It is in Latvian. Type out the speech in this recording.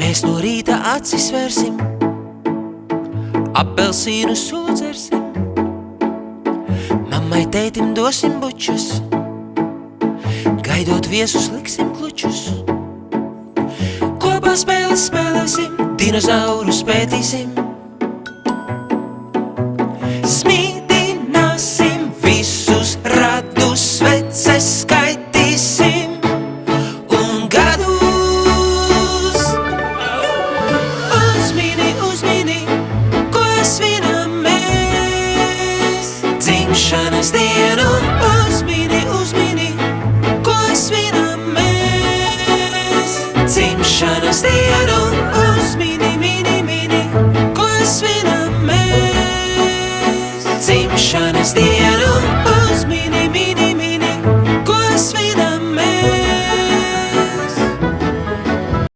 Mēs no rīta acis vērsim, apelsīnu sūdzersim, mammai tētim dosim bučus, gaidot viesus liksim klučus. Kopā spēles spēlēsim, dinozaurus pētīsim, smīdināsim visus radus, sveces skaitīsim un gadus. Uzmini, ko svinam mēs, dzimšanas dienu. Uzmini, ko svinam mēs, dzimšanas dienu.